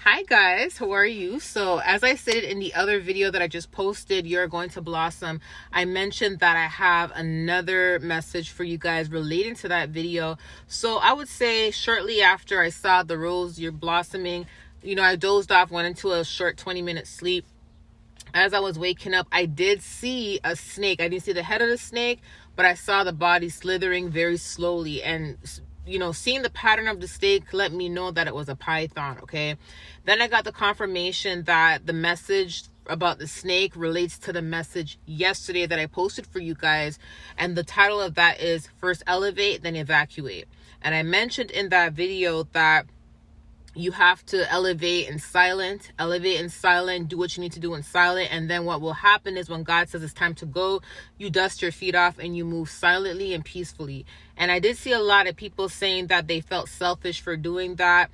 Hi guys, how are you? So as I stated in the other video that I just posted, You're Going to Blossom, I mentioned that I have another message for you guys relating to that video. So I would say shortly after I saw the rose, you're blossoming, I dozed off, went into a short 20-minute sleep. As I was waking up, I did see a snake. I didn't see the head of the snake, but I saw the body slithering very slowly, and seeing the pattern of the snake let me know that it was a python. Okay, then I got the confirmation that the message about the snake relates to the message yesterday that I posted for you guys, and the title of that is First Elevate, Then Evacuate. And I mentioned in that video that you have to elevate in silent, do what you need to do in silent. And then what will happen is when God says it's time to go, you dust your feet off and you move silently and peacefully. And I did see a lot of people saying that they felt selfish for doing that.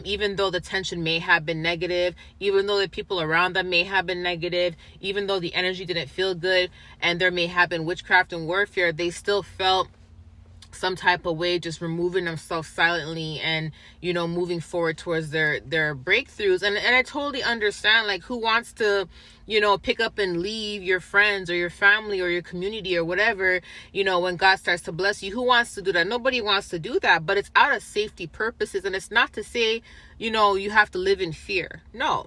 Even though the tension may have been negative, even though the people around them may have been negative, even though the energy didn't feel good, and there may have been witchcraft and warfare, they still felt some type of way, just removing themselves silently and moving forward towards their breakthroughs. And I totally understand, like, who wants to pick up and leave your friends or your family or your community or whatever, when God starts to bless you? Who wants to do that? Nobody wants to do that, but it's out of safety purposes. And it's not to say you have to live in fear. No,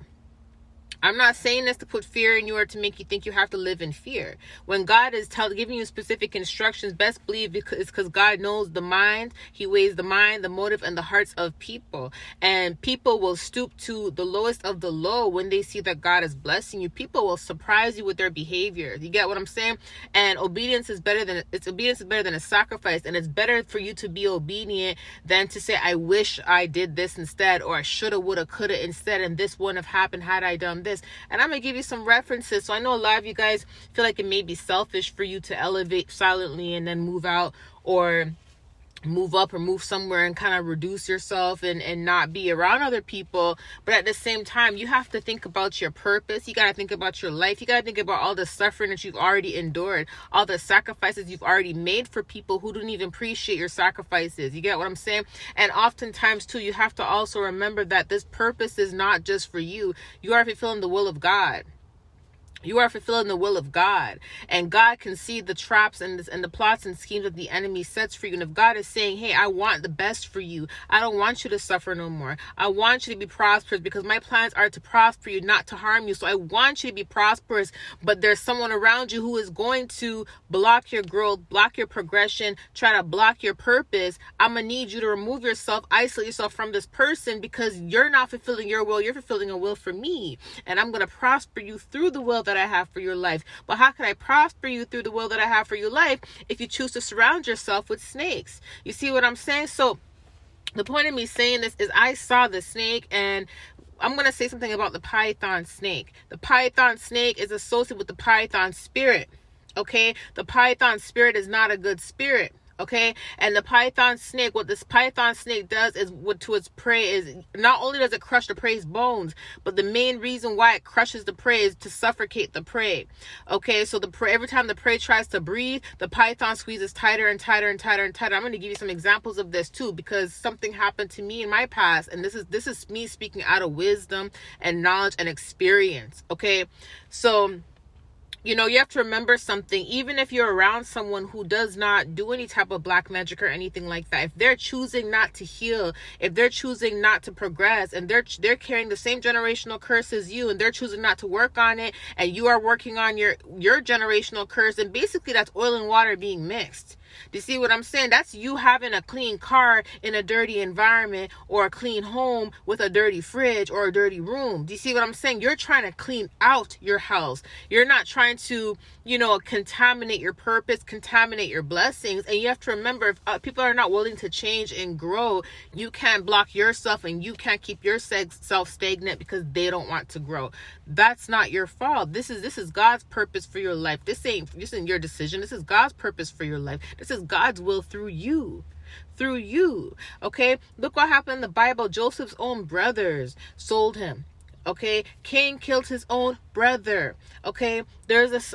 I'm not saying this to put fear in you or to make you think you have to live in fear. When God is giving you specific instructions, best believe it's because God knows the mind. He weighs the mind, the motive, and the hearts of people. And people will stoop to the lowest of the low when they see that God is blessing you. People will surprise you with their behavior. You get what I'm saying? And obedience is better than a sacrifice. And it's better for you to be obedient than to say, I wish I did this instead, or I shoulda, woulda, coulda instead, and this wouldn't have happened had I done this. And I'm going to give you some references. So I know a lot of you guys feel like it may be selfish for you to elevate silently and then move out or move up or move somewhere and kind of reduce yourself and not be around other people. But at the same time, you have to think about your purpose. You got to think about your life. You got to think about all the suffering that you've already endured, all the sacrifices you've already made for people who don't even appreciate your sacrifices. You get what I'm saying? And oftentimes too, you have to also remember that this purpose is not just for you. You are fulfilling the will of God. You are fulfilling the will of God, and God can see the traps and the plots and schemes that the enemy sets for you. And if God is saying, hey, I want the best for you, I don't want you to suffer no more. I want you to be prosperous because my plans are to prosper you, not to harm you. So I want you to be prosperous, but there's someone around you who is going to block your growth, block your progression, try to block your purpose. I'm going to need you to remove yourself, isolate yourself from this person because you're not fulfilling your will. You're fulfilling a will for me, and I'm going to prosper you through the will that I have for your life. But how can I prosper you through the will that I have for your life if you choose to surround yourself with snakes? You see what I'm saying? So the point of me saying this is I saw the snake, and I'm going to say something about the python snake. The python snake is associated with the python spirit. Okay? The python spirit is not a good spirit. Okay, and the python snake, what this python snake does is to its prey is not only does it crush the prey's bones, but the main reason why it crushes the prey is to suffocate the prey. Okay, so the prey, every time the prey tries to breathe, the python squeezes tighter and tighter and tighter and tighter. I'm going to give you some examples of this too, because something happened to me in my past, and this is me speaking out of wisdom and knowledge and experience. Okay, so you have to remember something. Even if you're around someone who does not do any type of black magic or anything like that, if they're choosing not to heal, if they're choosing not to progress, and they're carrying the same generational curse as you, and they're choosing not to work on it, and you are working on your generational curse, and basically that's oil and water being mixed. Do you see what I'm saying? That's you having a clean car in a dirty environment, or a clean home with a dirty fridge or a dirty room. Do you see what I'm saying? You're trying to clean out your house. You're not trying to, contaminate your purpose, contaminate your blessings. And you have to remember, if people are not willing to change and grow, you can't block yourself and you can't keep yourself stagnant because they don't want to grow. That's not your fault. This is God's purpose for your life. This ain't your decision. This is God's purpose for your life. This is God's will through you. Okay, look what happened in the Bible. Joseph's own brothers sold him. Okay, Cain killed his own brother. Okay, there's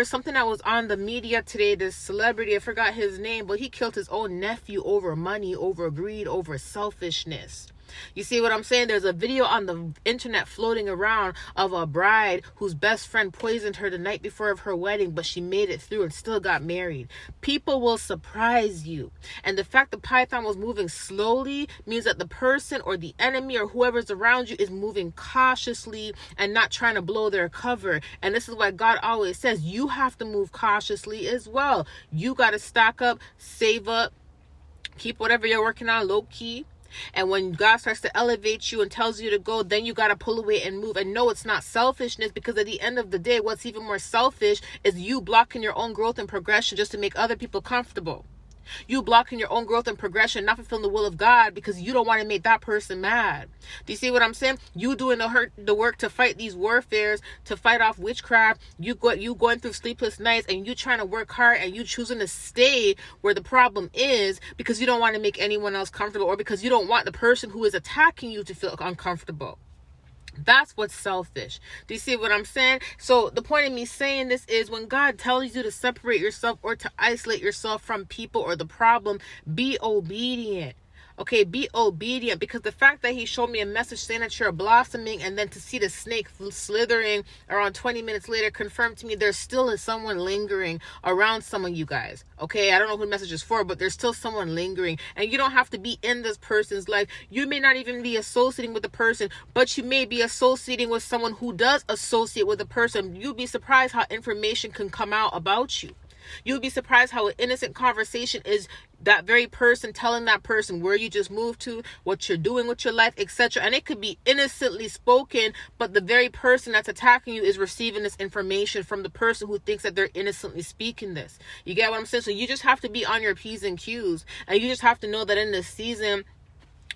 something that was on the media today. This celebrity, I forgot his name, but he killed his own nephew over money, over greed, over selfishness. You see what I'm saying? There's a video on the internet floating around of a bride whose best friend poisoned her the night before of her wedding, but she made it through and still got married. People will surprise you. And the fact the python was moving slowly means that the person or the enemy or whoever's around you is moving cautiously and not trying to blow their cover. And this is why God always says you have to move cautiously as well. You got to stock up, save up, keep whatever you're working on low key. And when God starts to elevate you and tells you to go, then you got to pull away and move. And no, it's not selfishness, because at the end of the day, what's even more selfish is you blocking your own growth and progression just to make other people comfortable. You blocking your own growth and progression, not fulfilling the will of God because you don't want to make that person mad. Do you see what I'm saying? You doing the work to fight these warfares, to fight off witchcraft. You going through sleepless nights and you trying to work hard and you choosing to stay where the problem is because you don't want to make anyone else comfortable, or because you don't want the person who is attacking you to feel uncomfortable. That's what's selfish. Do you see what I'm saying? So the point of me saying this is, when God tells you to separate yourself or to isolate yourself from people or the problem, be obedient. Okay, be obedient, because the fact that he showed me a message saying that you're blossoming, and then to see the snake slithering around 20 minutes later confirmed to me there's still someone lingering around some of you guys. Okay, I don't know who the message is for, but there's still someone lingering, and you don't have to be in this person's life. You may not even be associating with the person, but you may be associating with someone who does associate with the person. You'd be surprised how information can come out about you. You'll be surprised how an innocent conversation is that very person telling that person where you just moved to, what you're doing with your life, etc. And it could be innocently spoken, but the very person that's attacking you is receiving this information from the person who thinks that they're innocently speaking this. You get what I'm saying? So you just have to be on your P's and Q's, and you just have to know that in this season,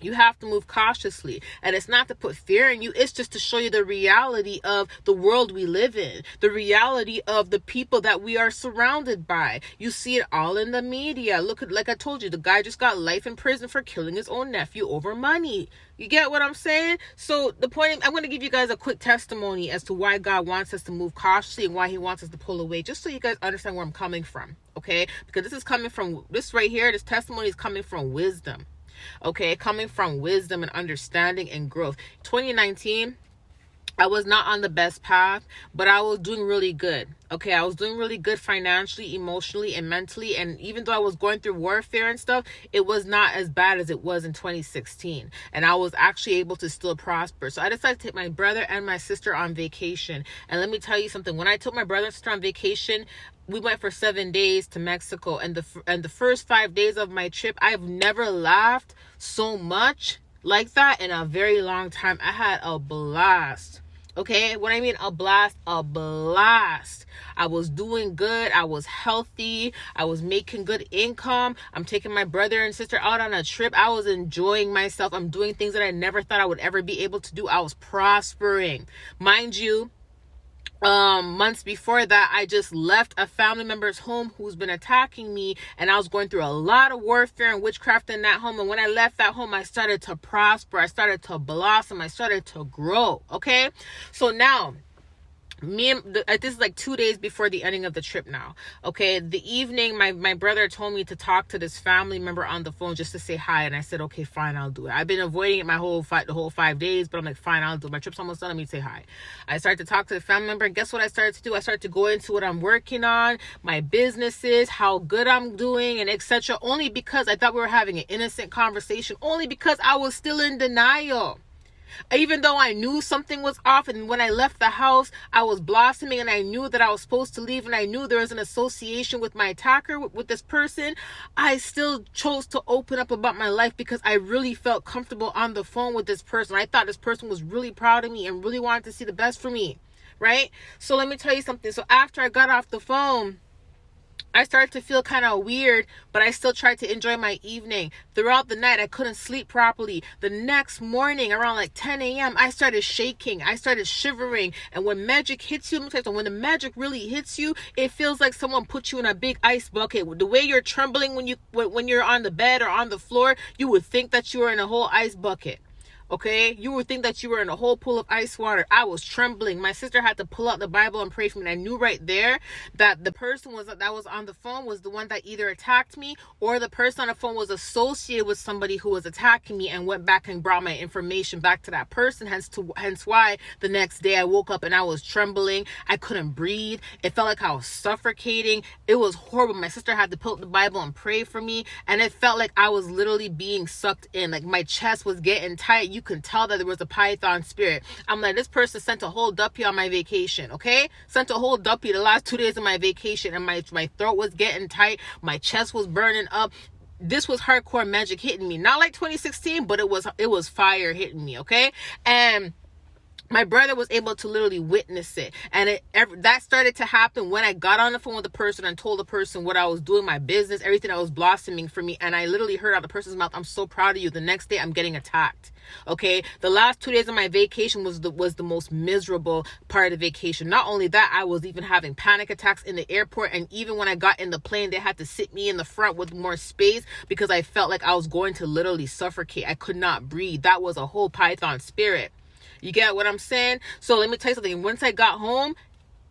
you have to move cautiously. And it's not to put fear in you. It's just to show you the reality of the world we live in. The reality of the people that we are surrounded by. You see it all in the media. Look at, like I told you, the guy just got life in prison for killing his own nephew over money. You get what I'm saying? So the point, I'm going to give you guys a quick testimony as to why God wants us to move cautiously and why he wants us to pull away, just so you guys understand where I'm coming from. Okay? Because this is coming from, this right here, this testimony is coming from wisdom. Okay, coming from wisdom and understanding and growth. 2019, I was not on the best path, but I was doing really good. Okay, I was doing really good financially, emotionally, and mentally. And even though I was going through warfare and stuff, it was not as bad as it was in 2016. And I was actually able to still prosper. So I decided to take my brother and my sister on vacation. And let me tell you something. When I took my brother and sister on vacation, we went for 7 days to Mexico. And the first 5 days of my trip, I've never laughed so much like that in a very long time. I had a blast. Okay, what I mean a blast. I was doing good. I was healthy. I was making good income. I'm taking my brother and sister out on a trip. I was enjoying myself. I'm doing things that I never thought I would ever be able to do. I was prospering. Mind you, months before that, I just left a family member's home who's been attacking me, and I was going through a lot of warfare and witchcraft in that home. And when I left that home, I started to prosper. I started to blossom. I started to grow. Okay, so now this is like 2 days before the ending of the trip now. Okay, the evening, my brother told me to talk to this family member on the phone just to say hi, and I said, okay, fine, I'll do it. I've been avoiding it the whole 5 days, but I'm like, fine, I'll do it. My trip's almost done. Let me say hi. I started to talk to the family member, and guess what I started to do? I started to go into what I'm working on, my businesses, how good I'm doing, and etc. Only because I thought we were having an innocent conversation. Only because I was still in denial. Even though I knew something was off, and when I left the house, I was blossoming, and I knew that I was supposed to leave, and I knew there was an association with my attacker, with this person, I still chose to open up about my life because I really felt comfortable on the phone with this person. I thought this person was really proud of me and really wanted to see the best for me, right? So let me tell you something. So after I got off the phone, I started to feel kind of weird, but I still tried to enjoy my evening. Throughout the night, I couldn't sleep properly. The next morning, around like 10 a.m., I started shaking. I started shivering. And when magic hits you, when the magic really hits you, it feels like someone put you in a big ice bucket. The way you're trembling when you're on the bed or on the floor, you would think that you were in a whole ice bucket. Okay, you would think that you were in a whole pool of ice water. I was trembling. My sister had to pull out the Bible and pray for me. And I knew right there that the person that was on the phone was the one that either attacked me, or the person on the phone was associated with somebody who was attacking me and went back and brought my information back to that person. Hence why the next day I woke up and I was trembling. I couldn't breathe. It felt like I was suffocating. It was horrible. My sister had to pull out the Bible and pray for me, and it felt like I was literally being sucked in. Like my chest was getting tight. You can tell that there was a python spirit. I'm like, this person sent a whole duppy on my vacation, okay? Sent a whole duppy the last 2 days of my vacation, and my throat was getting tight. My chest was burning up. This was hardcore magic hitting me. Not like 2016, but it was fire hitting me, okay? And my brother was able to literally witness it. And that started to happen when I got on the phone with the person and told the person what I was doing, my business, everything that was blossoming for me. And I literally heard out the person's mouth, I'm so proud of you. The next day I'm getting attacked. Okay. The last 2 days of my vacation was the most miserable part of the vacation. Not only that, I was even having panic attacks in the airport. And even when I got in the plane, they had to sit me in the front with more space because I felt like I was going to literally suffocate. I could not breathe. That was a whole python spirit. You get what I'm saying? So let me tell you something. Once I got home,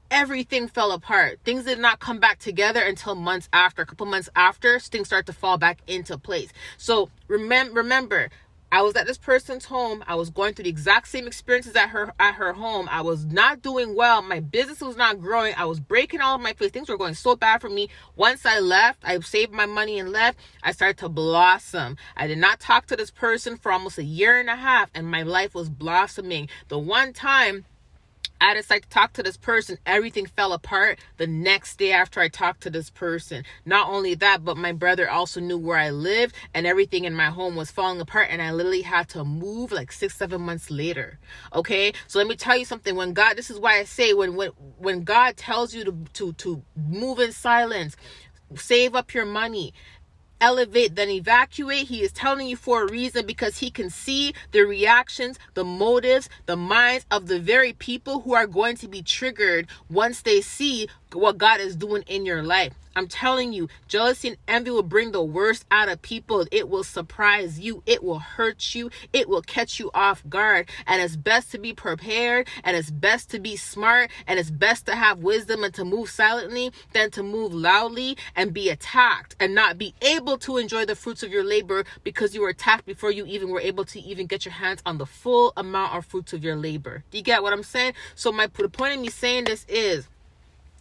everything fell apart. Things did not come back together until months after. A couple months after, things start to fall back into place. So remember, I was at this person's home. I was going through the exact same experiences at her home. I was not doing well. My business was not growing. I was breaking all of my face. Things were going so bad for me. Once I left, I saved my money and left. I started to blossom. I did not talk to this person for almost 1.5 years, and my life was blossoming. The one time I decided to talk to this person, everything fell apart the next day after I talked to this person. Not only that, but my brother also knew where I lived, and everything in my home was falling apart, and I literally had to move like 6-7 months later. Okay, so let me tell you something. When God, this is why I say when God tells you to move in silence, save up your money, elevate, then evacuate, he is telling you for a reason, because he can see the reactions, the motives, the minds of the very people who are going to be triggered once they see what God is doing in your life. I'm telling you, jealousy and envy will bring the worst out of people. It will surprise you. It will hurt you. It will catch you off guard. And it's best to be prepared, and it's best to be smart, and it's best to have wisdom and to move silently than to move loudly and be attacked and not be able to enjoy the fruits of your labor because you were attacked before you even were able to even get your hands on the full amount of fruits of your labor. Do you get what I'm saying? So the point of me saying this is,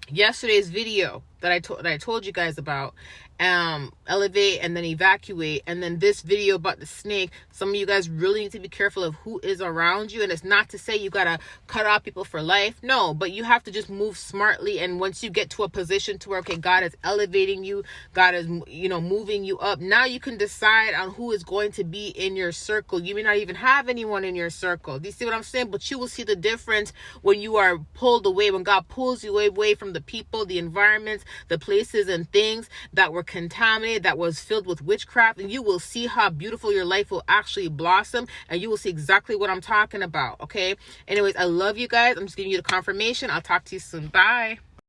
yesterday's video that I told you guys about, elevate and then evacuate, and then this video about the snake, some of you guys really need to be careful of who is around you. And it's not to say you gotta cut off people for life, no, but you have to just move smartly. And once you get to a position to where, okay, God is elevating you, God is moving you up, now you can decide on who is going to be in your circle. You may not even have anyone in your circle. Do you see what I'm saying? But you will see the difference when you are pulled away, when God pulls you away from the people, the environments, the places and things that were contaminated, that was filled with witchcraft, and you will see how beautiful your life will actually blossom, and you will see exactly what I'm talking about. Okay, anyways, I love you guys. I'm just giving you the confirmation. I'll talk to you soon. Bye.